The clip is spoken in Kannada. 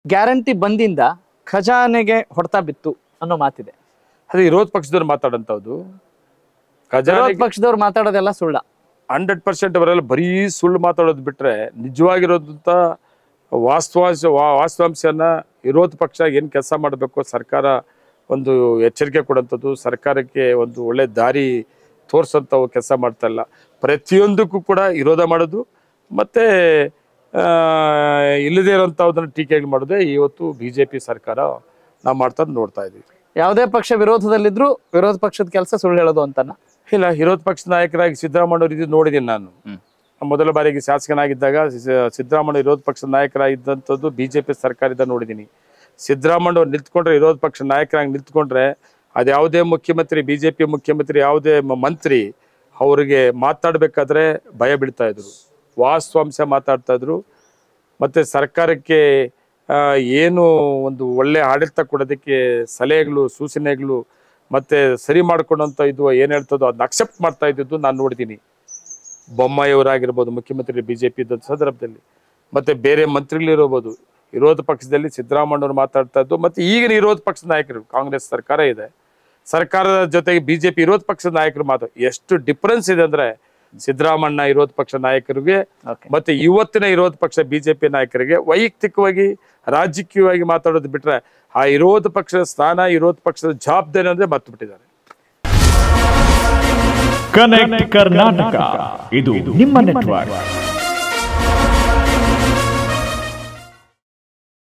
ಗ್ಯಾರಂಟಿ ಬಂದಿಂದ ಖಜಾನೆಗೆ ಹೊಡೆತ ಬಿತ್ತು ಅನ್ನೋ ಮಾತಿದೆ. ಅದೇ ವಿರೋಧ ಪಕ್ಷದವ್ರು ಮಾತಾಡಂತದ್ದು, ವಿರೋಧ ಪಕ್ಷದವ್ರು ಮಾತಾಡೋದೆಲ್ಲ ಸುಳ್ಳ. 100% ಅವರೆಲ್ಲ ಬರೀ ಸುಳ್ಳು ಮಾತಾಡೋದು ಬಿಟ್ರೆ ನಿಜವಾಗಿರೋದಂತ ವಾಸ್ತವಾಂಶನ ವಿರೋಧ ಪಕ್ಷ ಏನು ಕೆಲಸ ಮಾಡಬೇಕು, ಸರ್ಕಾರ ಒಂದು ಎಚ್ಚರಿಕೆ ಕೊಡೋಂಥದ್ದು, ಸರ್ಕಾರಕ್ಕೆ ಒಂದು ಒಳ್ಳೆ ದಾರಿ ತೋರಿಸೋಂಥವು ಕೆಲಸ ಮಾಡ್ತಾ ಇಲ್ಲ. ಪ್ರತಿಯೊಂದಕ್ಕೂ ಕೂಡ ವಿರೋಧ ಮಾಡೋದು ಮತ್ತೆ ಇಲ್ಲದೇ ಇರೋಂಥದ್ದನ್ನು ಟೀಕೆಗಳು ಮಾಡೋದೇ ಇವತ್ತು BJP ಸರ್ಕಾರ ನಾವು ಮಾಡ್ತಾ ನೋಡ್ತಾ ಇದ್ದೀವಿ. ಯಾವುದೇ ಪಕ್ಷ ವಿರೋಧದಲ್ಲಿದ್ರು ವಿರೋಧ ಪಕ್ಷದ ಕೆಲಸ ಸುಳ್ಳು ಹೇಳೋದು ಅಂತನ ಇಲ್ಲ. ವಿರೋಧ ಪಕ್ಷದ ನಾಯಕರಾಗಿ ಸಿದ್ದರಾಮಯ್ಯ ಇದು ನೋಡಿದ್ದೀನಿ ನಾನು. ಮೊದಲ ಬಾರಿಗೆ ಶಾಸಕನಾಗಿದ್ದಾಗ ಸಿದ್ದರಾಮಯ್ಯ ವಿರೋಧ ಪಕ್ಷದ ನಾಯಕರಾಗಿದ್ದಂಥದ್ದು BJP ಸರ್ಕಾರದಿಂದ ನೋಡಿದ್ದೀನಿ. ಸಿದ್ದರಾಮಯ್ಯ ಅವ್ರು ನಿಂತ್ಕೊಂಡ್ರೆ, ವಿರೋಧ ಪಕ್ಷ ನಾಯಕರಾಗಿ ನಿಂತ್ಕೊಂಡ್ರೆ, ಅದು ಯಾವುದೇ ಮುಖ್ಯಮಂತ್ರಿ, BJP ಮುಖ್ಯಮಂತ್ರಿ, ಯಾವುದೇ ಮಂತ್ರಿ ಅವ್ರಿಗೆ ಮಾತಾಡಬೇಕಾದ್ರೆ ಭಯ ಬೀಳ್ತಾ ಇದ್ರು, ವಾಸ್ತವಾಂಶ ಮಾತಾಡ್ತಾ ಇದ್ರು. ಮತ್ತು ಸರ್ಕಾರಕ್ಕೆ ಏನು ಒಂದು ಒಳ್ಳೆ ಆಡಳಿತ ಕೊಡೋದಕ್ಕೆ ಸಲಹೆಗಳು, ಸೂಚನೆಗಳು ಮತ್ತು ಸರಿ ಮಾಡ್ಕೊಂಡಂಥ ಇದು ಏನು ಹೇಳ್ತದೋ ಅದನ್ನ ಅಕ್ಸೆಪ್ಟ್ ಮಾಡ್ತಾ ಇದ್ದಿದ್ದು ನಾನು ನೋಡ್ತೀನಿ. ಬೊಮ್ಮಾಯಿಯವರಾಗಿರ್ಬೋದು ಮುಖ್ಯಮಂತ್ರಿ BJP ಇದ್ದ ಸಂದರ್ಭದಲ್ಲಿ, ಮತ್ತು ಬೇರೆ ಮಂತ್ರಿಗಳಿರ್ಬೋದು ವಿರೋಧ ಪಕ್ಷದಲ್ಲಿ ಸಿದ್ದರಾಮಯ್ಯವ್ರು ಮಾತಾಡ್ತಾ ಇದ್ದು. ಮತ್ತು ಈಗಿನ ವಿರೋಧ ಪಕ್ಷದ ನಾಯಕರು, ಕಾಂಗ್ರೆಸ್ ಸರ್ಕಾರ ಇದೆ, ಸರ್ಕಾರದ ಜೊತೆಗೆ BJP ವಿರೋಧ ಪಕ್ಷದ ನಾಯಕರು ಎಷ್ಟು ಡಿಫರೆನ್ಸ್ ಇದೆ ಅಂದರೆ, ಸಿದ್ದರಾಮಯ್ಯ ವಿರೋಧ ಪಕ್ಷ ನಾಯಕರಿಗೆ ಮತ್ತು ಇವತ್ತಿನ ವಿರೋಧ ಪಕ್ಷ BJP ನಾಯಕರಿಗೆ ವೈಯಕ್ತಿಕವಾಗಿ ರಾಜಕೀಯವಾಗಿ ಮಾತಾಡೋದು ಬಿಟ್ರೆ ಆ ವಿರೋಧ ಪಕ್ಷದ ಸ್ಥಾನ, ವಿರೋಧ ಪಕ್ಷದ ಜವಾಬ್ದಾರಿ ಅಂದ್ರೆ ಮರ್ತು ಬಿಟ್ಟಿದ್ದಾರೆ. ಕನೆಕ್ಟ್ ಕರ್ನಾಟಕ ಇದು ನಿಮ್ಮ ನೆಟ್ವರ್ಕ್.